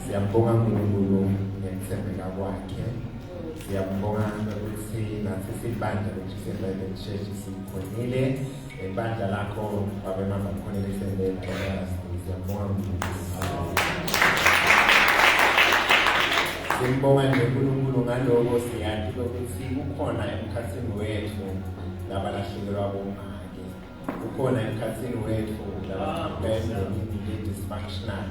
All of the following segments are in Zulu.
Siyambonga uNkulunkulu ngethembeka kwakhe. Siyambonga ukuthi nathi sibandla lokuSeven Church sikhonile ibandla lakho babe mama khonile sendela. Siyambonga uNkulunkulu. Simbonga uNkulunkulu ngaloko siyazi ukuthi kukhona emkhathini wethu labalahlekelwa bomake. Kukhona emkhathini wethu labaqhubeka dysfunctional.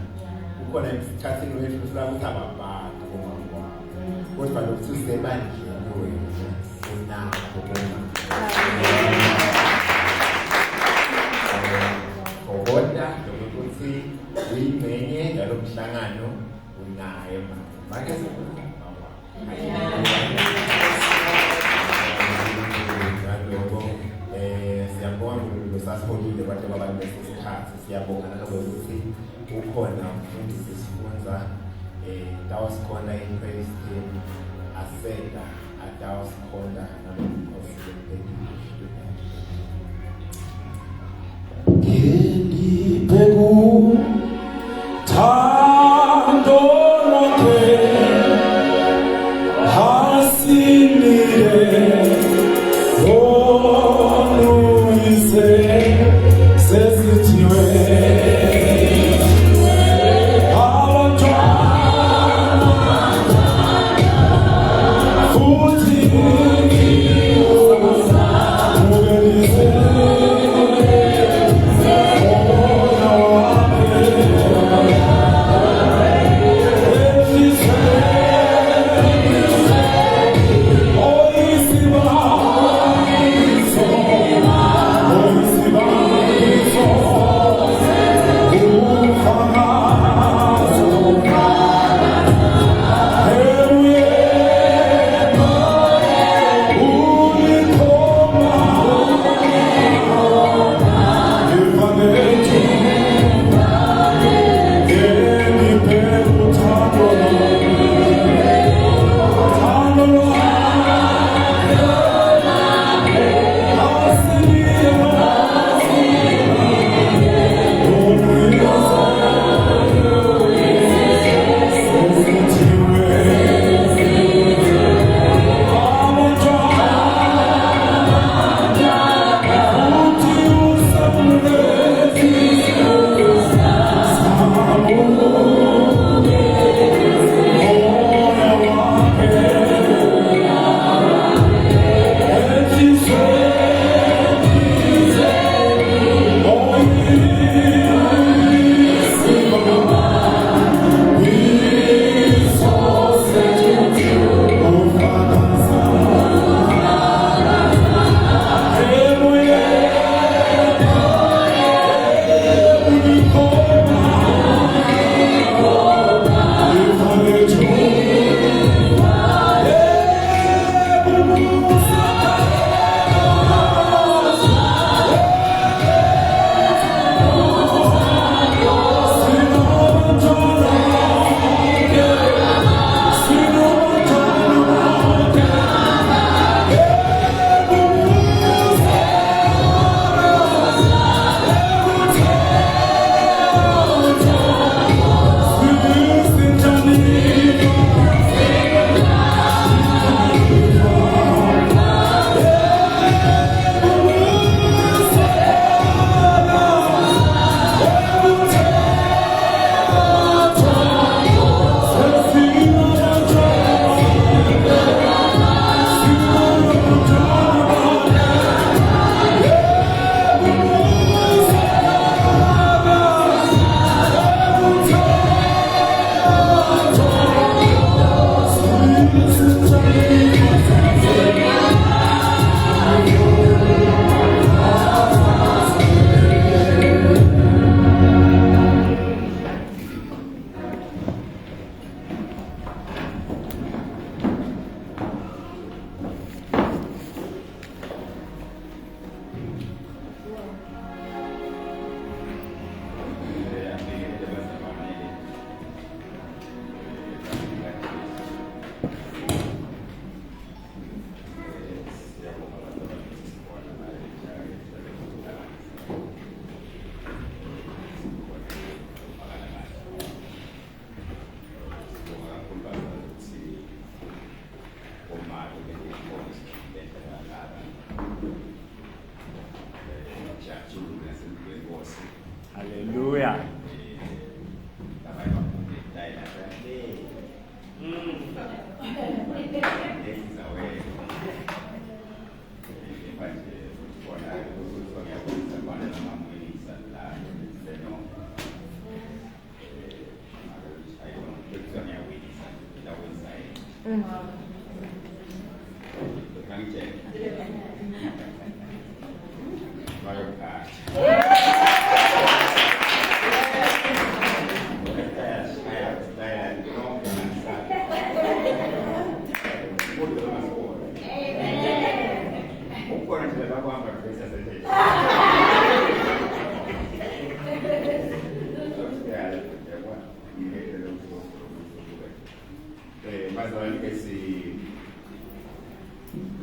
Kukhona emkhathini wethu ukuthi ababhaka bomama. Kodwa lokhu sisebandleni wethu unakho bomama. Kodwa ukuthi uyingxenye yalomhlangano unaye mama. Manje siyabonga uNkulunkulu sasiholile abantu abaningi isikhathi siyabonga nanokuthi ukhona umfundisi sifunza dawusikhona i-praise team asenda adawusikhona nangokukhosile Ngendibheku thando lonke hasinile lonuyise sesithiwe abantwana futhi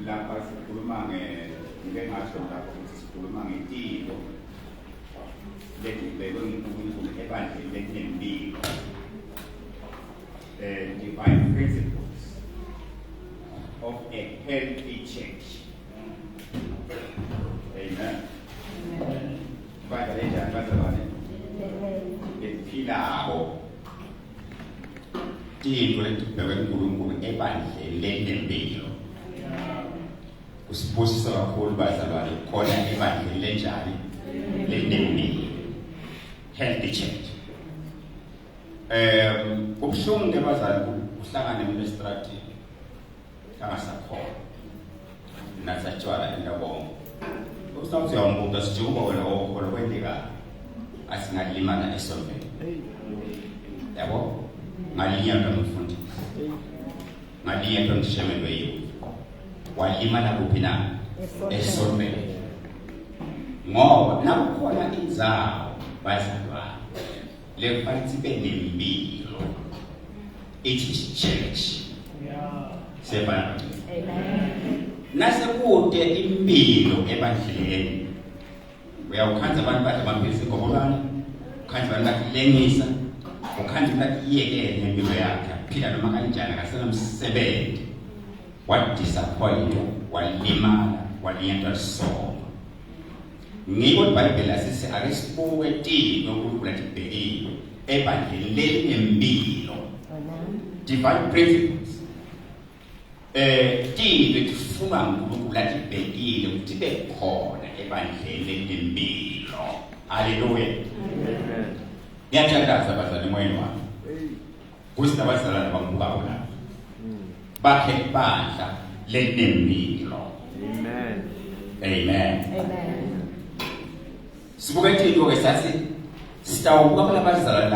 Lapha sikhuluma ngeke ngasho lapho ukuthi sikhuluma ngempilo lebekwe nguNkulunkulu ebandleni lekunempilo, divine principles of a healthy church. Amen. Ibandla lenjani bazalwane? Ephilayo. Into lebekwe nguNkulunkulu ebandleni lekunempilo. Usibusisa kakhulu bazalwane khona ebandleni lenjani lekunempilo, healthy church. Ubuhlungu bazalwane uhlangane umuntu estratini angasakhona nasatshwala endabongo. Usawuthi uyambuka sijuba wena okhola kwendeka asingalimana esonweni. Yabo ngalinya ngamfundi. Ngalinya ngishemelwe yiyo. Walimana kuphi na esonweni. Ngoba nakukhona inzawo bazalwane lefanele benempilo. It is church. Sebana. Amen. Nasekude impilo ebandleni. Uyawukhanza abantu bathi bambise ngobolwana. Ukhanza abantu bathi lengisa. Ukhanza bathi yekele impilo yakhe. Phila noma kanjani akasenamsebenzi. What disappoint, walimala, waliyenta soma. Ngiko iBhayibheli asithi ake sibuke tino uNkulunkulu atibhekile ebandleni lelinempilo. Divine principles. Tino etifuna uNkulunkulu atibhekile ukuthi bekhona ebandleni lelinempilo. Hallelujah. Amen. Ngiyathandaza bazalwane moyeni wami. Kuthi abazalwane bambuka bona. Bakhe bandla lelinempilo. Amen. Amen. Amen. Sibuke into ke sathi sitawubuka labazalwane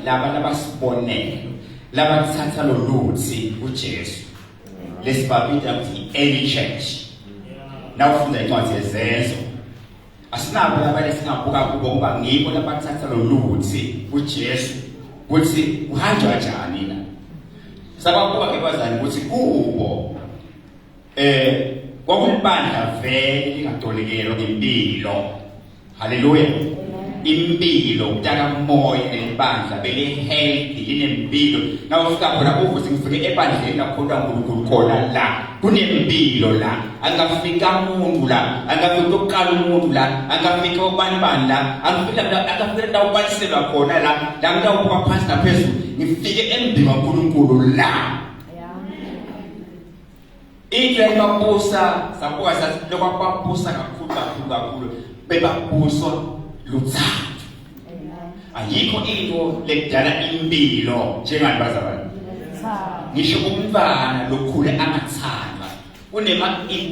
laba sibonelo labathatha lo luthi uJesu. Lesibabita ukuthi early church. Nawufunda incwadi yezenzo asinabo labanye singabuka kubo ngoba ngibo labathatha lo luthi uJesu ukuthi kuhanjwa kanjani na. Sabakuba ke bazali ukuthi kubo kwakulibandla vele lingatolekelo ngempilo. Hallelujah. Impilo kutaka moya elibandla bele healthy linempilo. Nawufika khona uvuthi ngifike ebandleni lakhona uNkulunkulu khona la kunempilo la. Angafika umuntu la, angafika ukuqala umuntu la, angafika ubani la, angafika ndawo baliselwa khona la ngitawubuka phansi naphezulu ngifike embi kaNkulunkulu la. Into ebabusa sabuka sathi lokwababusa kakhulu bebabuswa luthando. Ayikho into ledala impilo njengani bazalwane. Ngisho umntwana lokhule angathandwa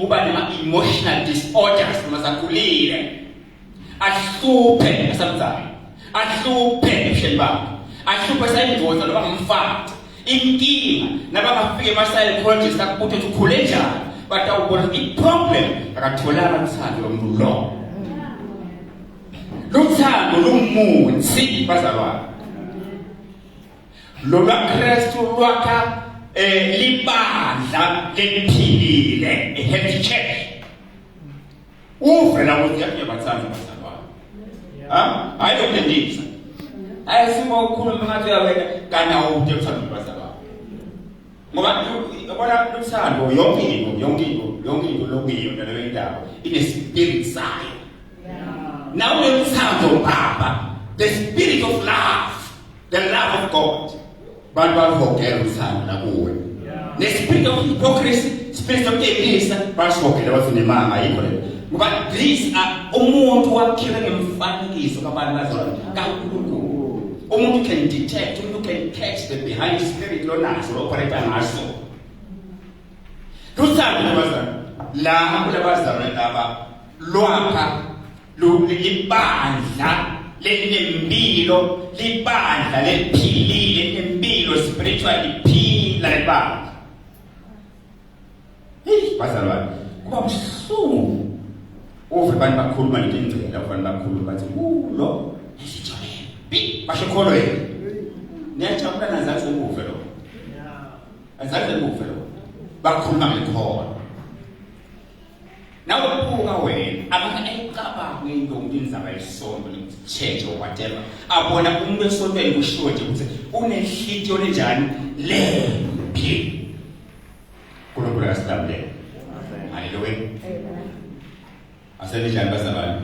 kuba nema emotional disorders masakhulile. Ahluphe asamzali. Ahluphe ebusheni bakhe. Ahluphe sayingoza noma ngumfati. Inkinga nabangafike ema-psychologist akubuthi ukhule njani batawubona i-problem akatholanga uthando lomuntu lo. Luthando lumuthi bazalwane. LolwaKristu lwakha libandla leliphilile, a healthy church. Uvela ukuthi yabathanda bazalwane. Hayi lokundisa. Ayisimo ukukhuluma ngathi uyawena kana awude uthando bazalwane. Ngoba ubona luthando yonke into lokuyiyo naleyo ndawo ine spirit sayo. Now the uthando baba, the spirit of love, the love of God. But forget uthando nakuwe. The spirit of hypocrisy, spirit of egoism, basifokela bazinemanga ayikho le. Ngoba these are umuntu wakhile ngemfanekiso kabantu bazalwane kaNkulunkulu. Umuntu can detect, umuntu can catch the behind spirit lonazo lo-operate ngaso. Luthando bazalwane, la kulabazalwane laba lwakha libandla lenempilo, libandla lephilile, impilo spiritually phila lebandla. Bazalwane, kuba buhlungu uve abantu bakhuluma into engcela, abantu bakhuluma bathi lo esithole basho kholo yena niyajabula nazazi umuve lo, azazi umuve lo bakhuluma ngekhono. Nawe ubuka wena abanye ayicabanga into umuntu indaba yesonto le-church or whatever, abona umuntu esontweni kushiwo nje ukuthi unenhliziyo enjani lempi. Kulokulo asilamule. Haleluya. Asenjani bazalwane?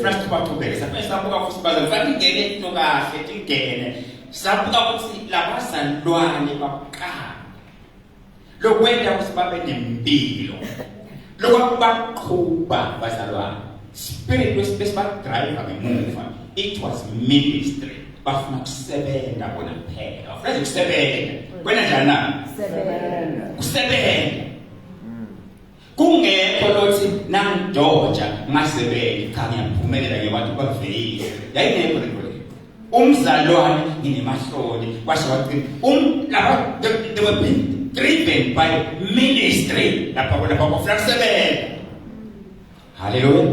First bathubeke sabuka futhi bazalwane fanele ingene into kahle ingene. Sabuka ukuthi labazalwane baqala lokwenda ukuthi babe nempilo. Lokho baqhuba bazalwane. Spirit besibadrive ngemuva. It was ministry. Bafuna kusebenza bona kuphela. Bafuna ukusebenza. Kwena njani na? Kusebenza. Kungekho lothi nangidoja ngasebenza cha ngiyaphumelela ngebantu baveyile. Yayingekho lento le. Umzalwane nginemahloni kwasho wathi laba they were being driven by ministry. Lapha bona bafuna kusebenza. Haleluya.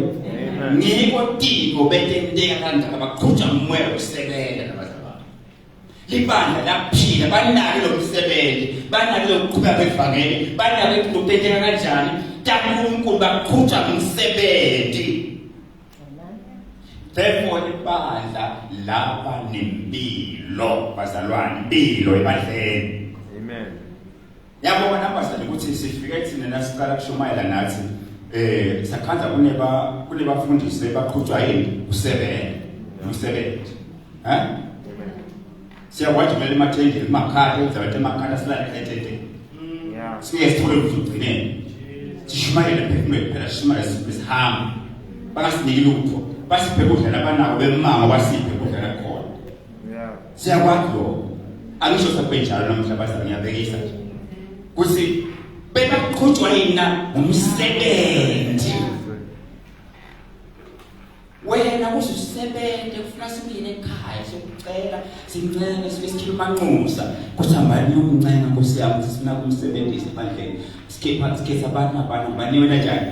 Ngiko tiko betenteka kanjani abaqhutha umoya wokusebenza nabazalwane. Libandla laphila banalo lokusebenza, banalo lokuqhubeka bevangeli, banalo lokutenteka kanjani uNkulunkulu baqhutha umsebenzi. Therefore libandla laba nempilo bazalwane, impilo ebandleni. Amen. Yabona abazali ukuthi sifike thina nasiqala kushumayela nathi sakhanza kunebafundisi baqhutshwa yini usebenza. Siyakwazi kumele emathende emakhaya zabantu emakhaya silale etende. Siyesithole ukugcinela. Sishumayela phefumule phela sishumayela sihamba. Bangasiniki lutho. Basiphe kudla labanako bemango basiphe kudla lakhona. Siyakwazi lo. Angisho sakwenjalo namhla bazali ngiyabekisa nje. Kusi bebaqhutshwa yina umsebenzi. Wena ususebenze ufuna singene ekhaya sokucela sincane sikhipha amanxusa kuthambani nomncane Nkosi yami sifuna kumsebenzisa ebandleni sikhetha abantu baniwe kanjani.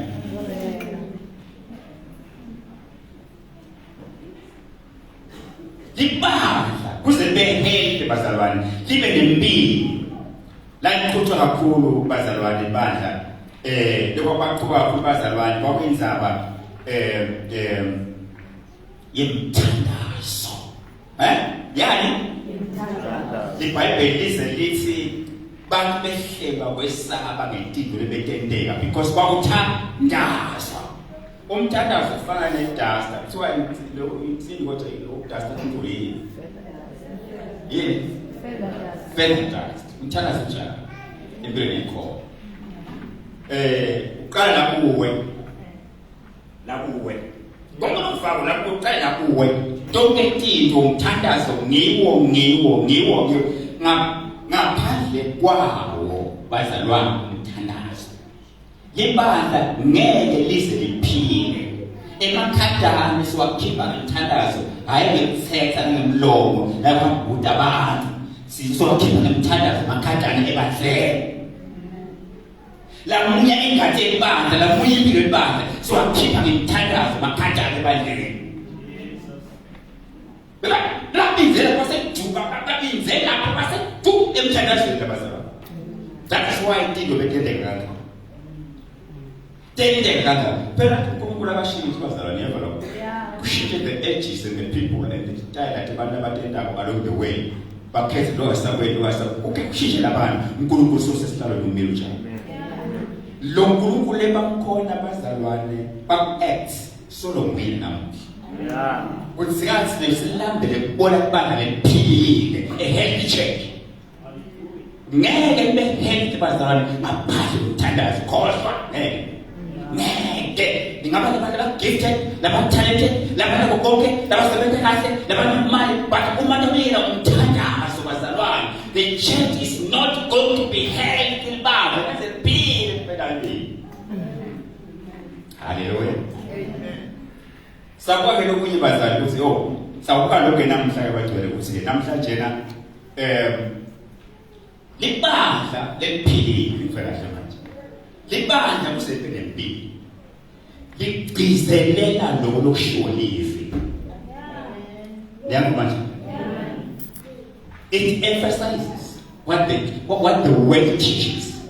Libandla kuze behealthy bazalwane libe nempilo. La iqhutshwa kakhulu bazalwane ibandla lokho baqhuba kakhulu bazalwane bakwenzaba yemthandazo. Yani iBhayibheli lithi bantu behleba kwesaba ngentinto lebetendeka because bakuthandaza. Umthandazo ufana nedasta kuthiwa insini kodwa dasta ngulini yini feather dust. Umthandazo njalo empilweni yakho uqala lakuwe konke lokufaka lapho uqala lakuwe tonke into umthandazo ngiwo ngaphandle kwawo bazalwane umthandazo libandla ngeke lize liphile emakhadani siwakhipha ngomthandazo hayi ngekuthetha ngemlomo lapha kubuda abantu sizokhipha ngomthandazo emakhadani ebandleni. Lamunye ingadi ebandla lamunye impilo ebandla siwakhipha ngomthandazo emakhadani ebandleni. Lapinzela kwasejuka lapinzela kwasejuka emthandazweni labazalwane. That is why into betendeka kangaka. Tendeka kangaka. Phela uNkulunkulu akashintsha bazalwane yeva lokho. Kushintshe the edges and the people and the style that abantu abatendako along the way. Bakhethe lo wasabweni okay kushintshe labantu uNkulunkulu sosesihlalo nomilo njalo. Lo uNkulunkulu lebamkhona bazalwane baku-act solo mwini namuhla. Kutsikathi nesilambele kubona kubanga lephilile healthy church. Ngeke libe healthy bazalwane ngaphandle kokuthandaza khohlwa ngeke ngingaba nabantu abagifted labantu talented labantu konke labasebenza kahle labantu imali but uma nomina umthandaza the church is not going to be held till baba. That's a big penalty. Hallelujah. Sakwa ke lokunye bazali ukuthi sawuka lokho namhla abagcwele ukuthi namhlanje na libandla lephilile mfana manje. Libandla kusebenzele impilo. Ligcizelela lokho lokusholive. Yabo manje. It emphasizes what the word teaches.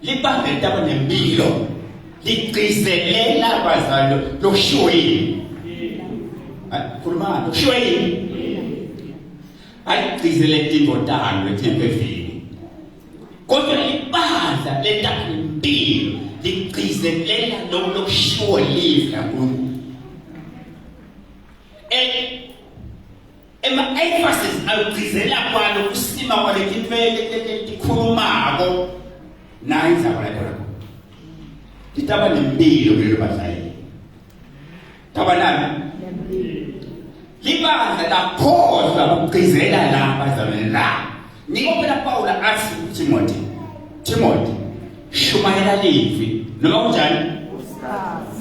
Libandla litaba nempilo. Ligcizelela bazali lokushoyile. Kurma lokushoyile. Ayigcizelele intondalo ethempevini. Kodwa libandla letaba nempilo ligcizelela lokushoyile kakhulu. Emphasis ayigcizelela kwalo kusima kwale kintvele likhulumako nayi izaba lakho. Litaba nempilo lelo bazali. Taba nami libandla lakhoza ukugcizelela la bazali la. Niko phela Paul athi Timothy shumayela livi noma kunjani?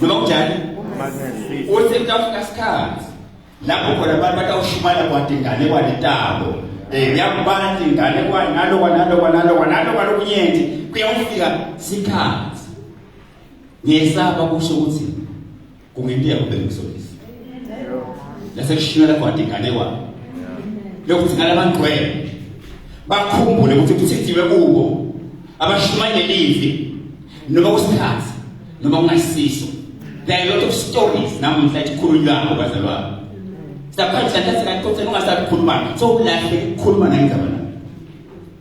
Noma kunjani? Uthi kutafika isikhathi lapho khona abantu batawushumala kwadingane kwanetabo. Yakubana ingane kwanalo kunyenti kuyafika sikhathi. Ngiyesaba kusho ukuthi kungempia kube ngisolisi. Lasekushinela kwadingane kwa. Lokhu thina labangcwele bakhumbule ukuthi kusithiwe kubo abashumayele livi noma kusikhathi noma kungasiso. There are a lot of stories namhla ikhulunywa bazalwane. Saphathi santathi kanti ungasakhuluma so ulahle ukukhuluma nayizabana.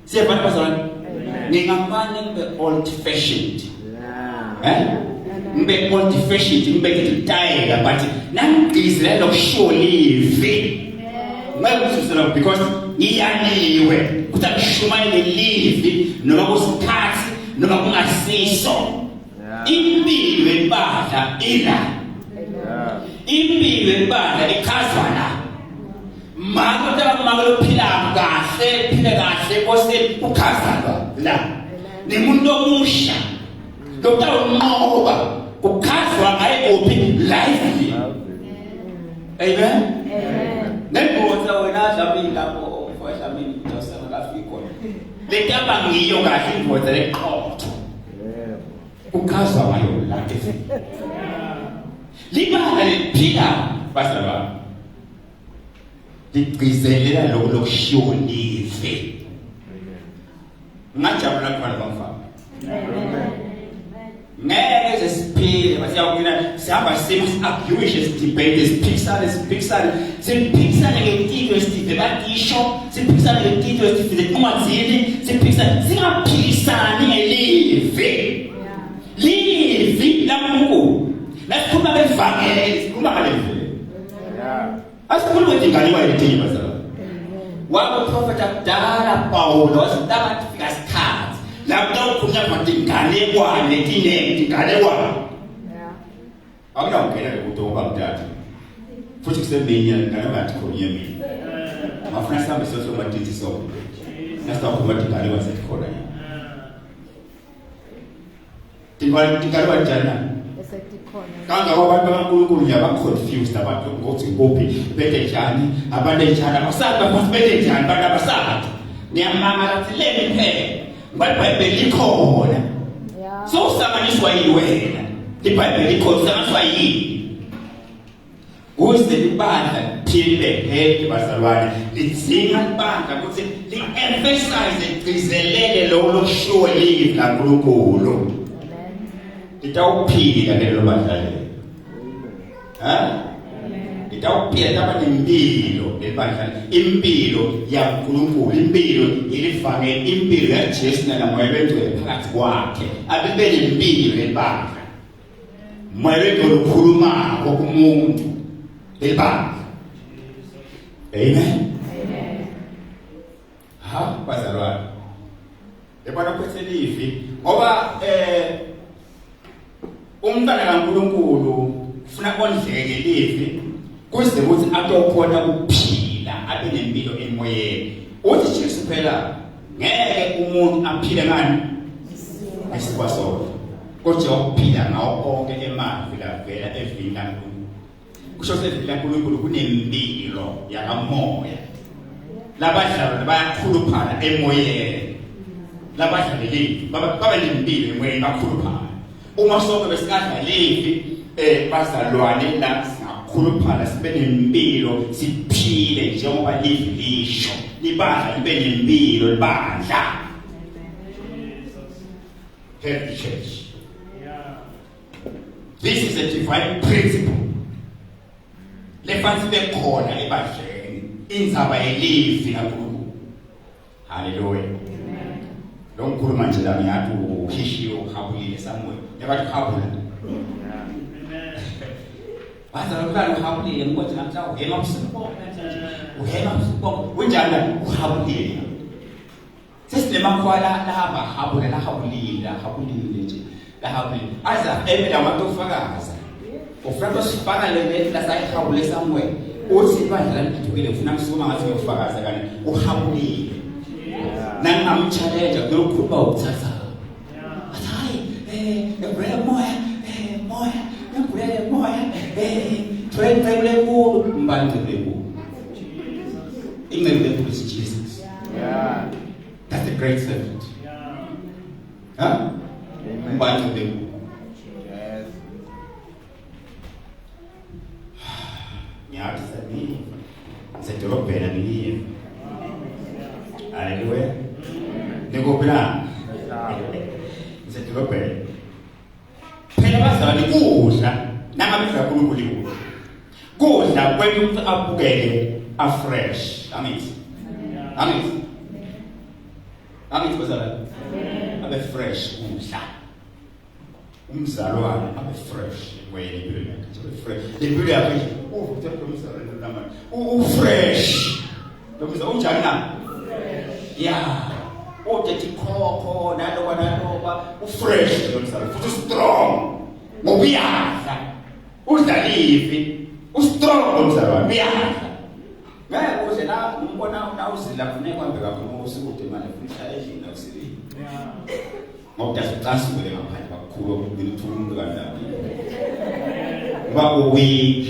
Siyabona bazalwane. Ngingamane ngibe old fashioned. Ngibe old fashioned ngibe ngitayela but nangigcizelela lokusholive. Ngakuzisela because ngiyaniwe ukuthi ngishumayele livi noma kusikhathi noma kungasiso. Impilo ebandla ila. Impilo ebandla ikhazwa la. Mama lophila kahle, phile kahle kose ukhazwa la. Nemuntu omusha. Lokuthiwa unqoba ukhazwa ngaye kuphi life. Amen. Nemboza wena dlamini lapho dlamini Joseph ngafiko. Letaba ngiyo kahle imboza leqotho. Ukhazwa ngayo la ethi. Libandla liphila basaba. Ligcizelela lokusholive. Ngajabula khona bamfana. Ngeke siphile basiyawukina sihamba abuse debate siphikisana ngempilo esitive batisho siphikisana ngempilo esitive umanzini siphikisana singaphikisani ngelive lamuntu lasikhuluma bevangeli sikhuluma ngalive asikhuluma ngengane wayethini bazalwane wabo prophet akudala Paulo wasitaba kufika isikhathi lapho ukhulunywa ngodingane kwane ingane kwane awungena ukudoba mthathu futhi kusemenya nganabathi khona mina mafuna sambe sosomathithi so nasakho madingane wasekhona tingane wajana kanga abantu bakaNkulunkulu yabaconfused abantu ukuthi ngophi bete njani abantu njani abasaba futhi bete njani abantu abasaba niyamanga lathi leni phela iBhayibheli likhona so usanganiswa yiwena iBhayibheli likhona usanganiswa yini kuze libandla phile head bazalwane lidzinga libandla ukuthi li-emphasize ligcizelele lokushiwo live laNkulunkulu litawuphila lelo bandla lelo litawuphila taba nempilo lebandla impilo yaNkulunkulu impilo ilifake impilo yaJesu namoya bengcwele phakathi kwakhe abibe nempilo lebandla moya bengcwele ukhuluma kokumuntu lebandla. Amen. Bazalwane ebona kwethe livi ngoba umntwana kaNkulunkulu ufuna ondleke livi kuze ukuthi atokhona ukuphila abe inempilo emoyeni. Uthi Jesu phela ngeke umuntu aphile ngani esikwaso. Kodwa ukuphila ngawo konke emandla lavela evini laNkulunkulu. Kusho sevini laNkulunkulu kunempilo yakamoya. Labadlali bayakhuluphala emoyeni. Labadlaleli baba nempilo emoyeni bakhuluphala. Uma sonke besingadlaleli bazalwane la singakhuluphala sibe nempilo siphile njengoba livisho. Libandla libe nempilo libandla. Healthy church. This is a divine principle. Lefansi bekhona ebadleni indzaba yelivi kaNkulunkulu. Hallelujah. Lo ngikhuluma nje la ngiyathi uhishiyo uhabulile somewhere. Yabathi habula. Bazalwane bani uhabulile ngokuthi namhla uhema usibo. Uhema usibo. Unjani uhabulile. Sesinemakhola lahamba habula lahabulile nje. Lahabulile. Aza emela abantu ufakaza. Ufrado sifana le la sayihabule somewhere. Uthi bandla lidukile ufuna kusukuma ngathi uyofakaza kanti uhabulile. Nangamchallenge kuyokhuluma ukuthatha. Hayi, ebrela moya, moya, twele kulo mbanje leku. Ingcele leku is Jesus. Yeah. That's the great servant. Huh? Mbanje leku. Yes. Nyathi sani. Sedolobhena ngiye. Hallelujah. Nikopela. Sedolobhena. Phela bazali kudla nangabe uNkulunkulu. Kudla kwemuntu abukele afresh. Amen. Bazali. Abe fresh kudla. Umzalwane abe fresh wena impilo yakhe. Abe fresh. Impilo yakhe uthatha umzalwane namanje. Fresh. Lo unjani na? Yeah. Uthi khokho naloba ufresh lo mzalwane futhi strong. Ngokuyaza. Udlalivi. Ustrong lo mzalwane uyaza. Ngeke uze la umbona unawuzila kufuneka kwambe kakhulu usikude imali futhi ayidini awusili. Yeah. Ngokudasicasule ngaphandle kakhulu ukubinithuma kanjani. Ngoba uweak.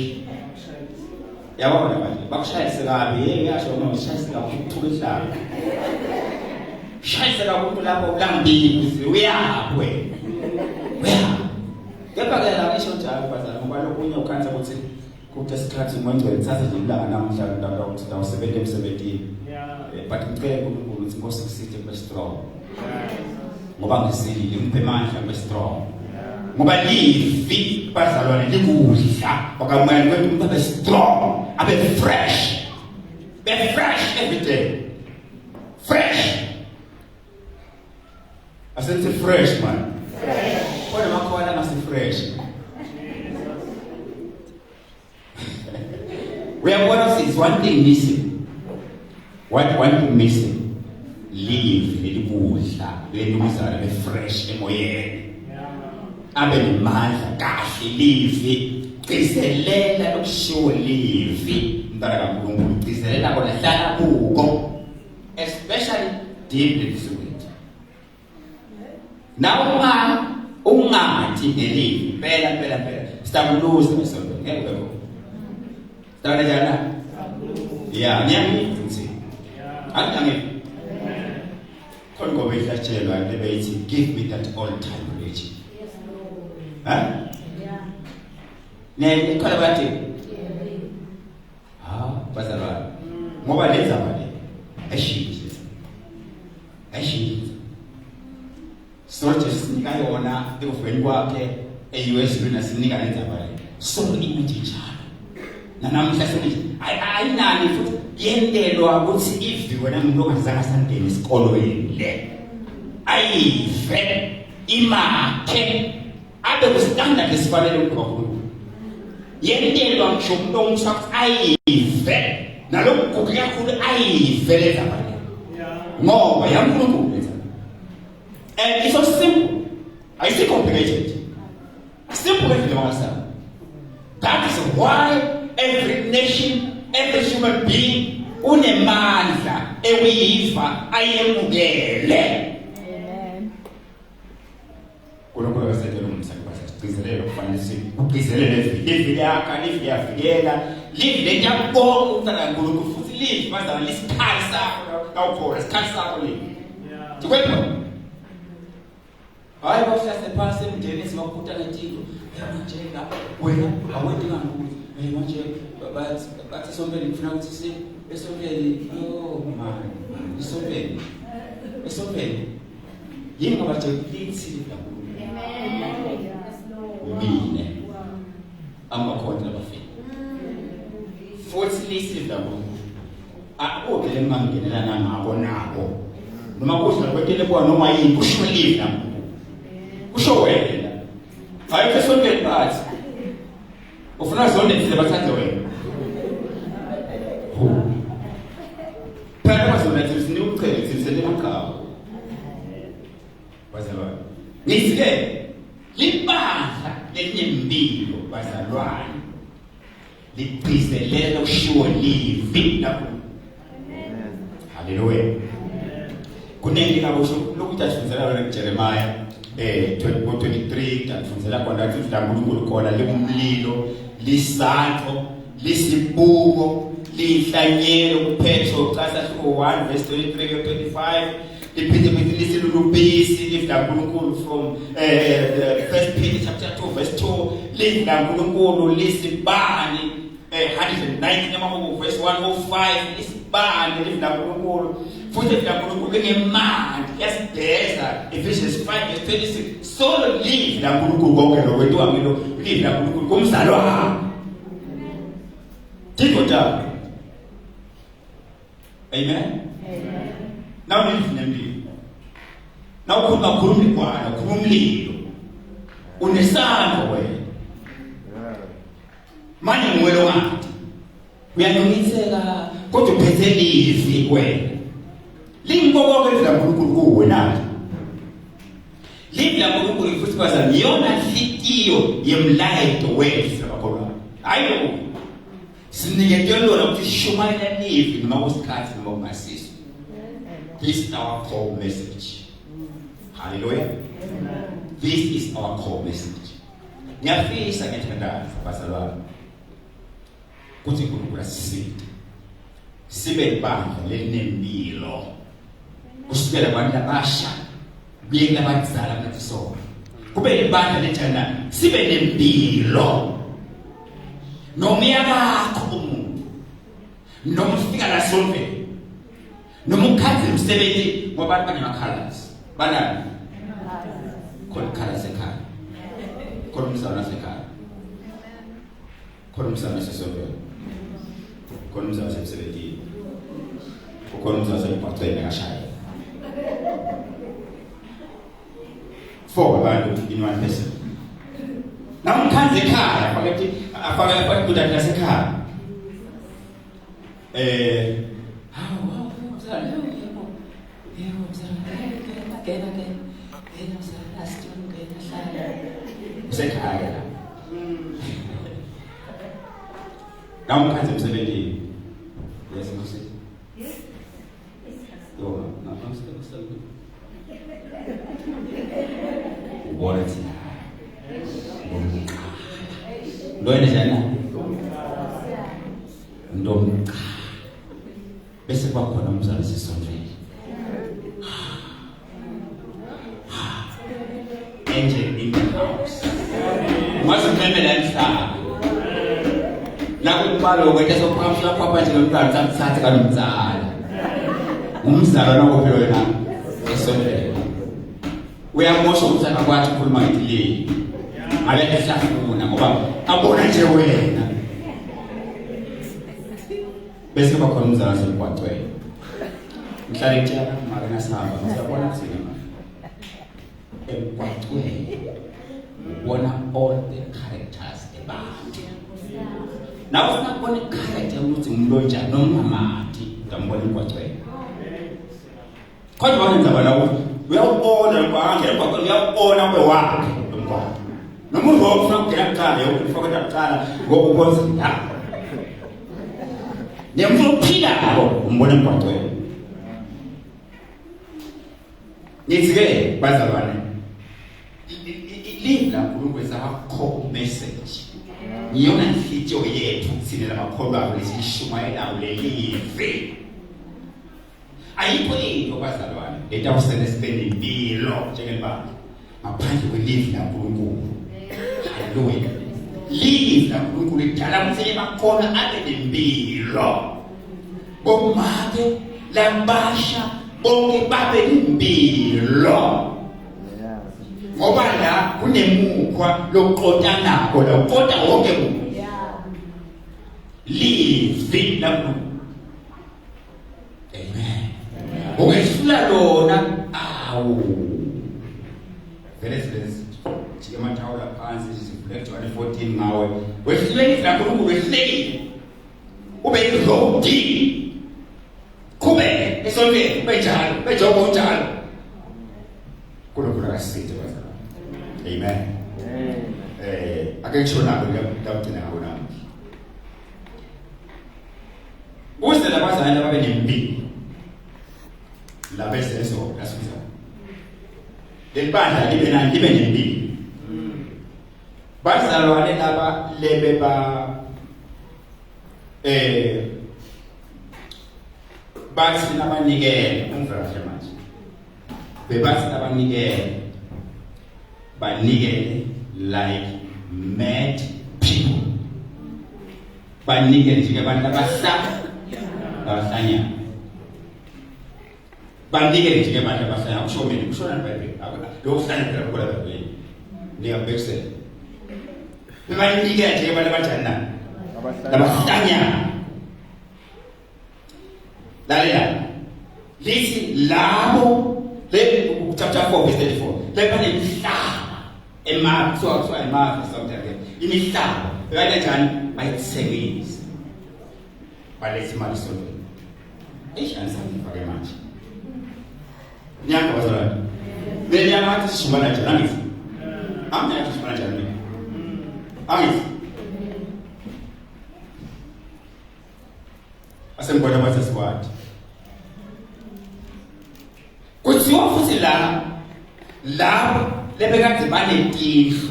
Yabona manje bakushayise kabi yasho noma ushayise kakhulu ihlala. Shayise kakhulu lapho ulambili uyapwe. Kepha ke la ngisho njalo bazalwane ngoba lokunye ukhanza ukuthi kuthi sikhathi ngongcwele thatha nje ilanga namhla lapha ukuthi dawusebenza emsebenzini. But ngicela uNkulunkulu ukuthi Nkosi ngisize kube strong. Ngoba ngisilile ngiphe amandla kube strong. Ngoba livi bazalwane likudla bakamoya kwethu umuntu abe strong abe fresh. Be fresh every day. Fresh. I said it's fresh man. Fresh. What am I calling us fresh? We have what else is one thing missing. One thing missing. Live likudla lenumzana be fresh emoyeni. Abe nemandla kahle livi cizelela lokushiwo livi mntana kaNkulunkulu cizelela kona hlala kuko especially deep in the now ungathi ngelivi phela sitabuluza ngisonto ngeke bekho sitabona njana yeah ngiyamthi angithi khona ngoba ihlatshelwa lebeyithi give me that all time rich. Huh? Ne khala bathi. Bazalwane. Ngoba lenza mali. Eshinje. Soje sinika yona ekufeni kwakhe eUS lona sinika lenza mali. So image njalo. Namhla selithi ayinani futhi yendelwa ukuthi ivi wena umuntu ongazange sangena esikolweni le. Ayive imakhe abe kustandard esifanele ukukhulu. Yendelwa ngisho umuntu omsathi ayive nalokho kakhulu ayive leza mali. Ngoba yaNkulunkulu leza. And it's so simple. I say complicated. Simple as the answer. That is why every nation, every human being unemandla ekuyiva ayemukele. Kulokho akasetshela umsana basicigizele kufanele sigcizelele livile yakha livile yavikela livile yakubonga umntana kaNkulunkulu futhi livile bazama lesikhali sakho awukhona isikhali sakho livi. Ndikwethu hayi bahlase phasi emndeni esibakhutha ngetiko njeka wena awendi kaNkulunkulu manje bathi sompela ngifuna ukuthi esompeli man esompeli yini ngabajekulisi mine amakhona labafika futhi lisi ndabo akubele mangenelana ngabo nabo noma kusho kwetele kwa noma yini kusho live nabo kusho wena hayi kesonke phansi ufuna zonke izinto bathathe wena phela bazona zisini ukuchele zisele ekhaya bazalwane ngisike libandla lenimpilo bazalwane ligcizelela ushiwo livi lapho. Haleluya. Kunengi kabusho lokuthi asifundzela wena kuJeremiah 23 tafundzela khona ukuthi uNkulunkulu khona likumlilo lisandlo lisibuko lihlanyelo kuPetro ucasa 1 verse 23 to 25 liphinde lisilulubisi livuNkulunkulu from First Peter chapter 2 verse 2 livuNkulunkulu lisibani 119 amabhuku verse 105 lisibani livuNkulunkulu futhi livuNkulunkulu ngemandi yasideza Ephesians 5 verse 26 solo livuNkulunkulu konke lokwethiwa ngilo livuNkulunkulu kumzalwa Tikota. Amen. Now live nempilo. Now khuluma kwana khulumlilo. Unesandla wena. Manje ngwelo wathi. Uyanongiseka kodwa uphethe livi wena. Lingibonke livuNkulunkulu kuwe nathi. Livi laNkulunkulu futhi bazali yona nhliziyo yemlayito wethu abakholwa. Hayi siniketelo ukuthi shumayela livi noma kusikhathi noma kungasisi. This is our core message. Hallelujah. This is our core message. Ngiyafisa ngethandaza bazalwane ukuthi uNkulunkulu asisinde sibe libandla lelinempilo kusukela kubantu abasha kuye kulabadzala bathi so kube libandla lethana sibe nempilo noma yakho umuntu noma ufika la sonke noma ukhathi umsebenzi wabantu bangamakhalasi banani khona khalasi ekhaya khona umsana ekhaya khona umsana sesonke khona umsana semsebenzi khona umsana sephathweni akashaya for abantu in one person. Now mkhanze ekhaya afaka kuda nasekhaya usekhaya now mkhanze emsebenzini yes mse yo na ubona thina Loyene jana ndomqa bese kwakhona umzali sisondlele angel in the house mazimemela emhlaba la kubalo kwethe sophapha phapha nje lomntwana samthatha kanomzala umzala nokuphela wena esondlele uyamosha umntwana kwathi ukhuluma ngitile Aleke safuna ngoba abona nje wena bese bakhona umzala semgwaqweni mhlale njalo mara nasihamba siyabona sina emgwaqweni ubona all the characters abantu nawe ufuna kubona i-character ukuthi ngumlonjani nomamati ngambona emgwaqweni kodwa bangenza bana ukuthi uyawubona kwangena emgwaqweni uyawubona kwewakhe lomgwaqo noma ufuna ukugena kuqala yokufaka kuqala ngoba ubonza la Niyamfuna ukuphila ngabo umbone emgwaqweni. Nithi-ke bazalwane, live la uNkulunkulu is our core message. Ngiyona nhliziyo yethu sine lamakholwa abo lesishumayelayo lelive. Ayikho into bazalwane etawusele sibene impilo njengelibandla ngaphandle kwelive la uNkulunkulu. Haleluya. Live la uNkulunkulu idala ukuthi emakhona abe nempilo. Bomake labasha bonke babe nempilo. Ngoba la kunemukhwa lokuqotana nako lokuqota wonke umuntu. Live la uNkulunkulu. Amen. Ukufuna lona vele jike mathawula phansi siflect 14 ngawe wehleli la uNkulunkulu wehleli ube irodi kube esontweni benjalo bejobo njalo kulokuba kasithe bazalwane. Amen. Ake ngishona ngokugcina ngabo nami uze labazalwane babe nempilo labese eso lasiza lebandla libe nempilo. Bazalwane laba lebe ba bathi nabanikele umvela manje bebathi nabanikele banikele like mad people. Banikele nje abantu abahlanya banikele nje abantu abahlanya ushomeni kushona eBhayibheli lo uhlanya phela kola eBhayibheli niyabhekisela banikele nje abantu abanjani abahlanya. Lalela lisi labo chapter 4 verse 34 lebane imhlaba so something imihlaba kanjani bayithengisa balethe imali sonke ishansa ngifake manje nyaka bazalwane benyama athi sishumana njani ngithi amnyathi sishumana njani angithi asembona bathi siwathi kuthiwa futhi la lebekade banentihlu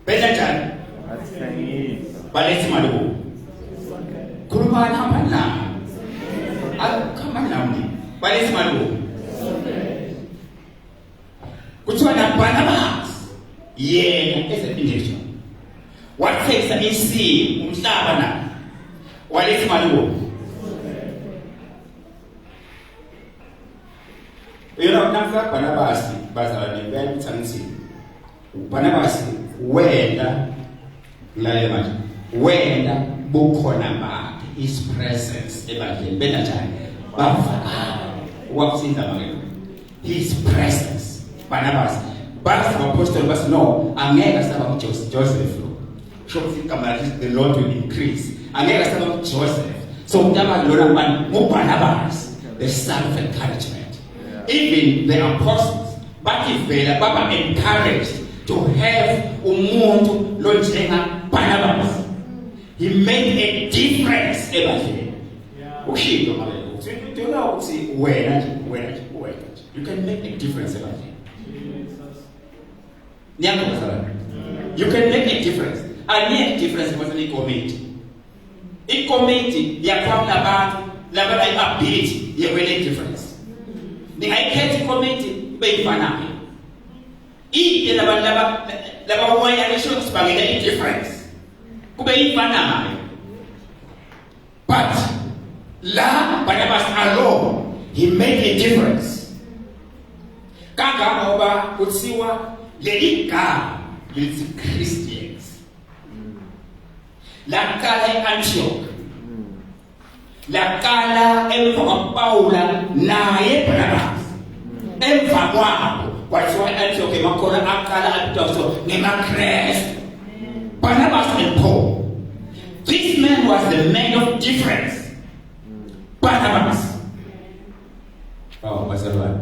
benza njani balethe imali kubo khuluma nami akhamba nami balethe imali kubo kuthiwa naBarnabas yena ezepindation wathekisa insimu umhlaba na walethe imali kubo. Yona namhla Barnabas bazalwane bayamthanisi Barnabas wenda laye manje wenda bukhona bakhe his presence ebandleni benajani bafaka wakusinda manje his presence. Barnabas basi apostle basi no angeka saba Joseph shokuthi igama lakhe the Lord will increase angeka saba Joseph so mntaba lona ngubani Barnabas the son of encouragement. Even the apostles bakivela baba encouraged to have umuntu lonjenga Barnabas. He made a difference ebandleni. Ushindo manje uthola ukuthi wena you can make a difference ebandleni. You can make a difference. A difference wasn't a committee. A committee yakwam nabantu labana ability yewele difference. Ningayikhetha committee beyifanayo. Ike laba waya lesho sibangela i difference. Kube ifanayo. But la Barnabas alone he made a difference. Kanga ngoba kuthiwa leli gama lithi Christians. Lakala eAntioch. Lakala emva kwaPaula naye Barnabas. Emva kwabo kwathiwa eAntioch emakhona akala abitoso ngemaKristu. Barnabas and Paul. This man was the man of difference. Barnabas. Oh, bazalwane.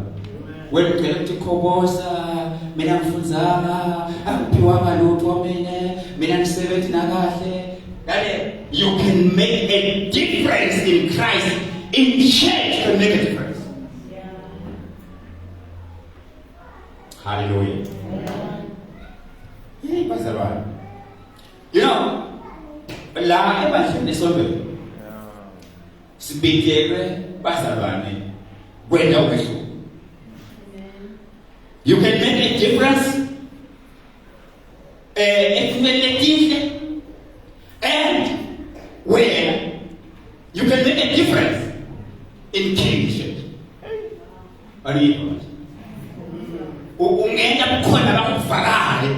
When we get to Kobosa, mina mfunzanga, akupiwa malutho mina nisebenza nakahle. Ngale you can make a difference in Christ. In church, you can make a difference. Hallelujah. Hey, Pastor. You know, la evangelist is over. Speaking, Pastor, you can make a difference. And where you can make a difference in kingship. Ungenda kukhona bakufakale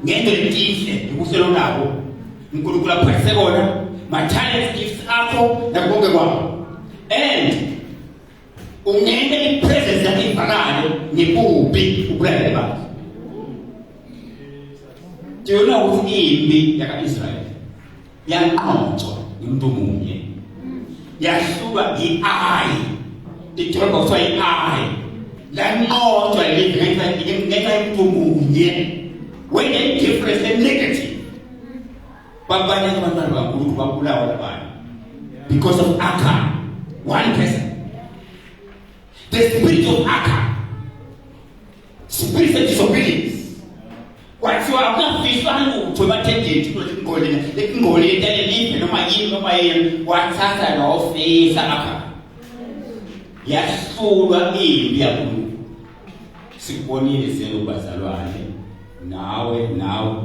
ngento letinhle ukuselo nabo uNkulunkulu aphathise kona ma talent gifts akho nakonke kwakho and ungenda ipresence yakhe ifakale ngebubi ukulalela abantu. Do you know ukuthi impi yaka-Israel yanqotshwa umuntu munye yahluka i-eye idolobha kuthiwa i-eye lanqotshwa ngenxa yomuntu munye when a difference and negative babanye abantwana bankulunkulu babulawa labanye because of Achan, one person. The spirit of Achan, spirit of disobedience. Kwathiwa akafiswa lutho emathembeni ingoli entele noma yini wathatha nofisa apha yahlulwa impi yakuNkulunkulu. Sikubonile selo bazalwane nawe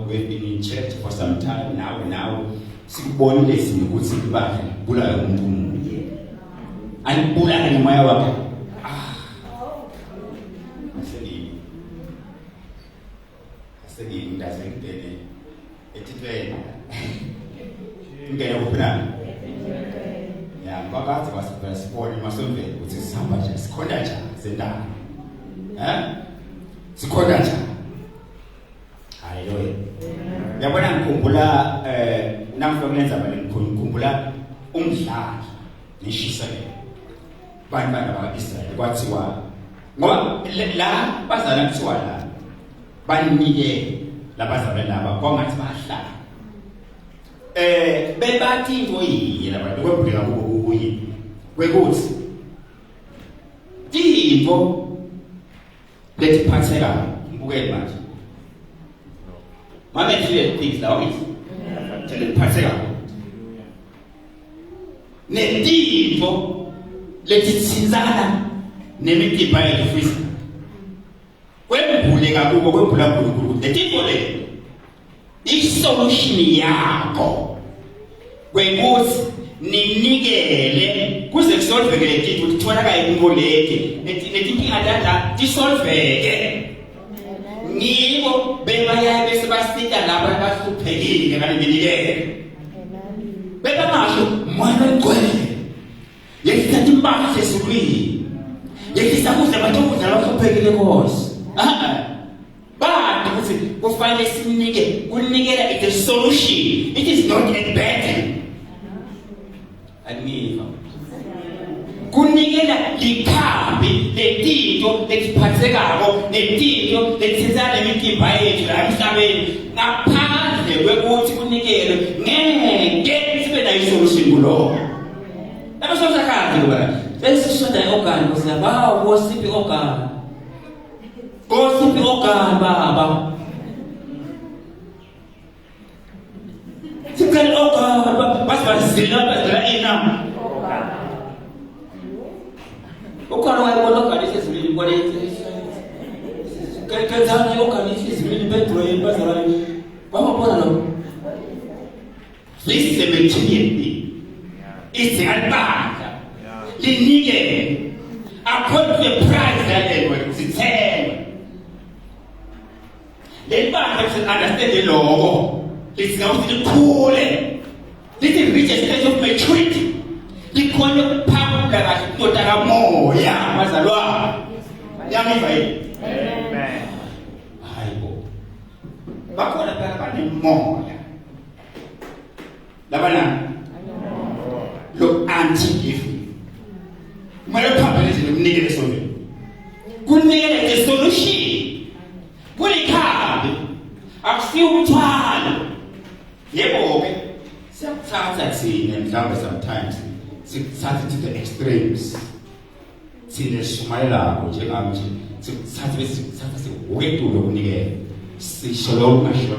we've been in church for some time nawe sikubonile sini ukuthi ibakhe kubulawe umuntu munye anibulala nomoya wakhe. Sedih dasar kita ni, itu ingin apa pernah? Ya, bapa tu masuk sport masuk ke, uci sampai je, sekolah je, sedang, sekolah je. Ayo, yang mana kumpula, nam family zaman kumpula umsah, ni sisai, ban apa Israel, buat siwa, ngom lah pasal siwa. Banike labazalwana laba kwangathi bahlala bebathi into yini laba kwebhuleka kuyi kwekuthi into letiphatheka mbukele manje mame clear things la wathi letiphatheka netinto letitsinzana nemidibha yethu kwembuleka kubo kwembula kuNkulunkulu letinto le isolution yakho kwekuthi ninikele kuze kusolveke letinto kutholakala inkoleke letinkinga dada tisolveke ngibo bebayaya bese basita laba abahluphekile kanti benikele bebamasho mwana ngcwele yekithatha impahla esulwini yekisa kudla abantu ukudla abahluphekile Nkosi. But kufanele sinike kunikela it is solution, it is not a burden. Angiva kunikela likhambi letinto letiphathekako letinto letitsana imithimba yethu la emhlabeni ngaphandle kwekuthi kunikelwe ngeke sibe nayo isolution kulo. Lapho sosakhathi ngoba sesishoda ogani kusaba wosiphi ogani Gosip okan baba. Sikal okan pas zina ina. Okan wa bono kan isi zili bore. Kan zani okan isi zili betro e pasara. Baba bona no. This is a material. It's a bad. Linige. According to the price that they were to sell. They understand the law. It's now to the poor. This is reach a stage of maturity. The kind of power that not have more. Yeah, Mazalwa. Amen. Bible. Bakona para more. Labana. Look, anti-gift. My papa is in the negative solution. Good negative solution. Kulikhadi akusiwuthwala yebo ke siyakuthatha thina mhlawumbe sometimes sithathe to the extremes sineshumayelako njengami nje sithathe bese sithatha siwuketulo kunikela sisho lo masho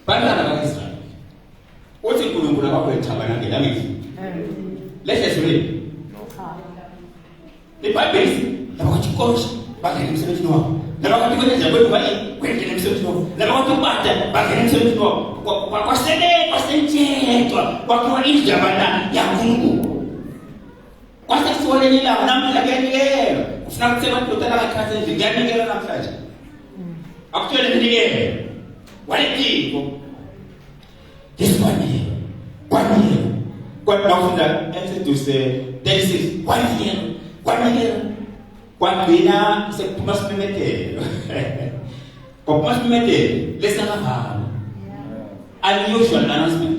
bantwana bakhe uthi uNkulunkulu akakwethabanangela ngithi lehle sibili iBhayibheli labathi konke bangena emsebenzini wabo labathi kwenza kwethu kwendele emsebenzini wabo labathi ubada bangena emsebenzini wabo kwasentshetwa kwakhiwa indabana yaNkulunkulu kwasekusolelela namhla kuyanikela ufuna ukuthi abantu bakhathe endlini kuyanikela namhlanje akutshele ninikele walethiko yesikwanile kwafunda Exodus 36 kwanikela kwagcina sekuphuma simemetelo kwaphuma simemetelo lesakavala unusual announcement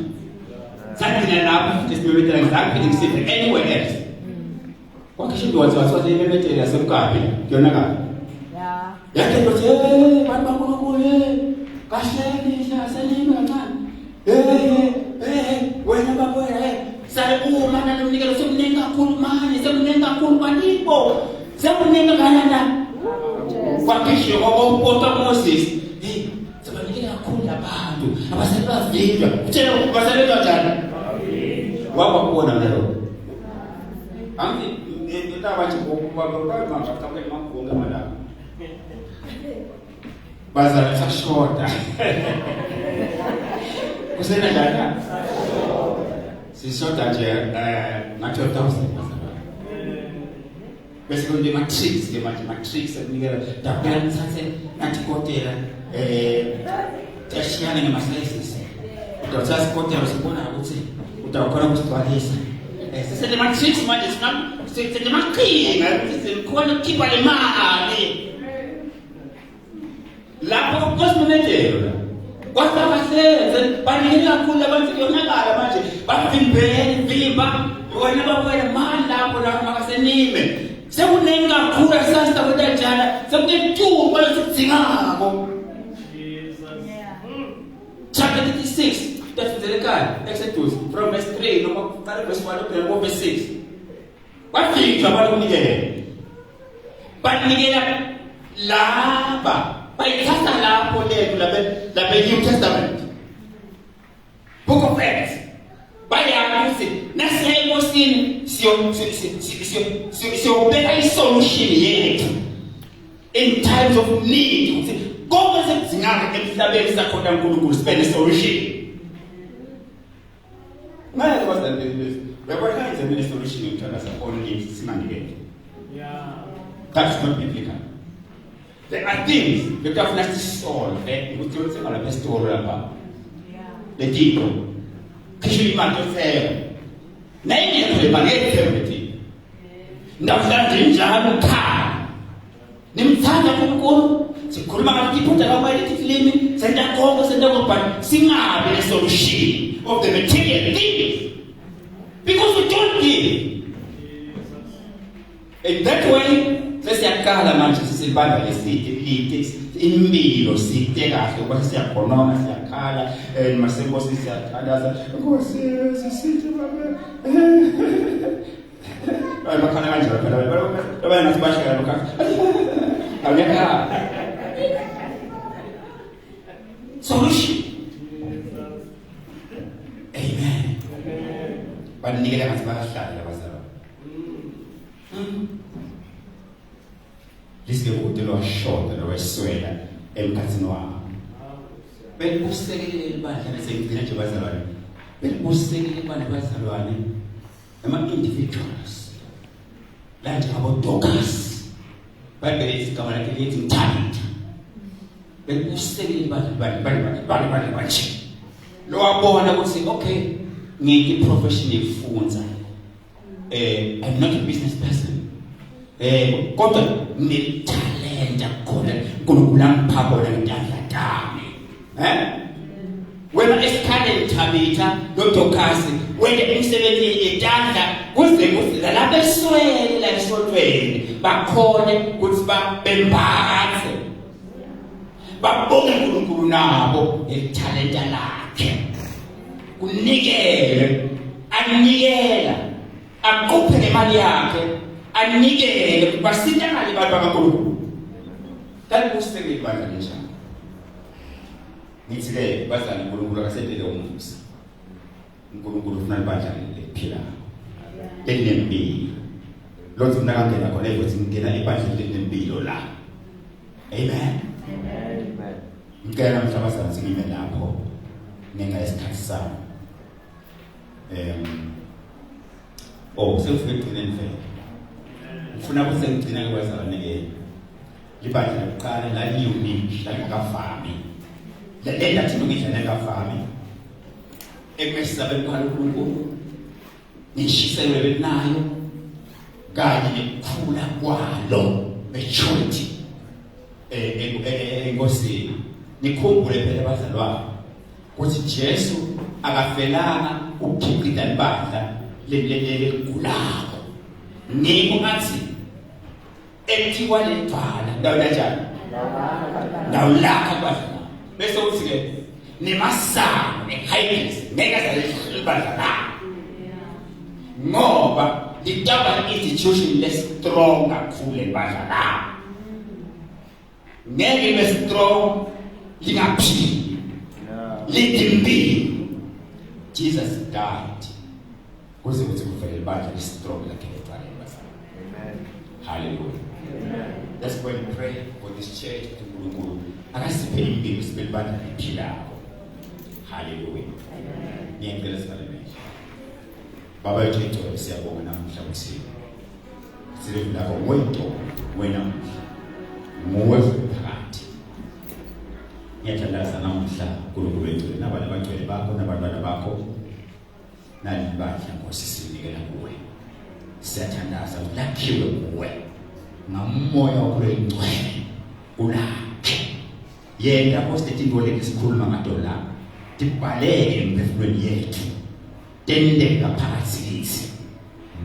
sagcina lapho futhi simemetelo ngizakuphinda ngisiphe anywhere else kwakhisho wathi imemetelo yasemkabi kuyona kabi yakhe ndothi bantu baNkulunkulu kahleni hlaselime kancane wena bakwena sayibuma nanomnikelo semnengi kakhulu manje semnengi kakhulu kwanibo semnengi kanana kwakhisho okota Moses sebanikela kakhulu labantu abasebenza utshela basebenza kanjani wababona nalo angi ndaba nje ngokuba makakamela makhonga malapha bazala sashota kusena njani sishota nje ngathi 1000 bese kunde matrix ke matrix akunikela daphela nithathe nathi kotela tashiyana ngemaslices uthatha kotela sibona ukuthi utawukhona ukugcwalisa sisele matrix manje sisele maqhinga sikhona ukukhipha le mali lapho kusimemetelo kwasabasenze banikela kakhulu abantu kuyonakala manje bavimbele vimba wena bakwena mali lapho makasenime sekunengi kakhulu asasta kwetajana sekunethuba lesikudzingako chapter 36 tafundzelekana Exodus from verse 3 noma kuqala verse 1 to verse 6 bafikwa abantu banikela laba bayithatha lapho lethu labe New Testament Book of Acts bayakuthi naseyosini siyobeka isolution yethu in times of need ukuthi konke sekuzingaka emhlabeni sakhona uNkulunkulu sibe solution manje kwasendelezi uyabona nje solution yokuthatha only simanikele that's not biblical. There are things that have not solved. We don't say about the story about the people. Kishuli mato fair. Nani yule bageti everything. Ndafanya njalo ka. Nimthanda uNkulunkulu. Sikhuluma ngakiphuta kabali tifilimi, senda konke senda ngobani. Singabe le solution of the material things. Because we don't give. In that way, sesiyakala manje sisibamba leside impilo side kahle ngoba siyakhonona siyakhala masenkosi siyathalaza Nkosi sisithe baba bakhala kanjalo phela baba nathi bashaya lokho awuyakhala solution amen banikele ngathi bahlala abazalwa Lisike ukuthi lo short lo weswela emkhathini wabo. Bekusekele ibandla lesengcina nje bazalwane. Bekusekele ibandla bazalwane ama individuals. La nje abo Dorcas. Bayibhele isigama lakhe lithi talent. Bekusekele ibandla banje. Lo wabona ukuthi okay ngeke profession ifunza. I'm not a business person. Kodwa ngitalenta khona uNkulunkulu angipha khona ngitandla tami wena esikhale Thabitha noDorcas wena imisebenzi yetandla kuze lapha eswele la esolweni bakhona ukuthi bembathe babonge uNkulunkulu nabo italenta lakhe kunikele, anikela, akuphe nemali yakhe, anikele, basitangale bantu bakaNkulunkulu. Kanti kusekele ibandla lenjalo. Ngithi-ke bazali uNkulunkulu akasetele umusa. uNkulunkulu ufuna ibandla eliphilayo, elinempilo. Lothi mina ngangena khona ukuthi ngingena ibandla elinempilo la. Amen. Ngicela namhla bazali ngime lapho ngenga isikhathi sami. Sekufike ekugcineni vele. Ngifuna ukuthi ngigcina kwezalane-ke libandla lokuqala laliyunique, lalingakavami. Lenta thina ukudla lengavami. Ekumesabeni kwaNkulunkulu, nishiselwe benayo kanye nekukhula kwalo, maturity enkosini. Nikhumbule phela bazalwane ukuthi Jesu akafelanga ukukhiqida libandla leligulayo. Niko athi ekuthiwa lebhala ndawo kanjani? Ndawo lakha bazalwane. Bese uthi-ke nemasango ne-highness ngekazalibandla na ngoba litaba institution le-strong kakhulu elibandla na ngeke libe strong lingaphili lidimbili. Jesus died kuze kuthi kuvele ibandla le-strong lakhe eqaleni bazalwane. Hallelujah. Let's go and pray for this church. uNkulunkulu akasiphe impilo sibe libandla eliphilayo. Hallelujah. Ngiyacela sibaleke. Baba yethu siyabonga namhla ukuthi silivula kwento wena muwe phakathi. Ngiyathandaza namhla uNkulunkulu wethu nabanye abagcwele bakho nabantwana bakho nalibandla Nkosi sinikela kuwe. Siyathandaza lakhiwe kuwe ngamoya oyingcwele ulakhe. Yena posithethinto lesikhuluma ngadola tibhaleke emphefumulweni yethu tende ngaphakathi kithi.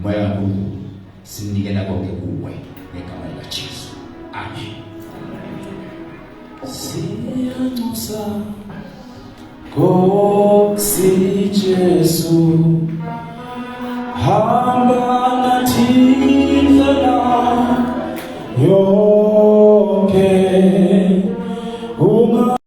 Moya kaNkulunkulu sinikela konke kuwe ngegama likaJesu. Amen. Siyanxusa Nkosi Jesu, hamba nathi indlela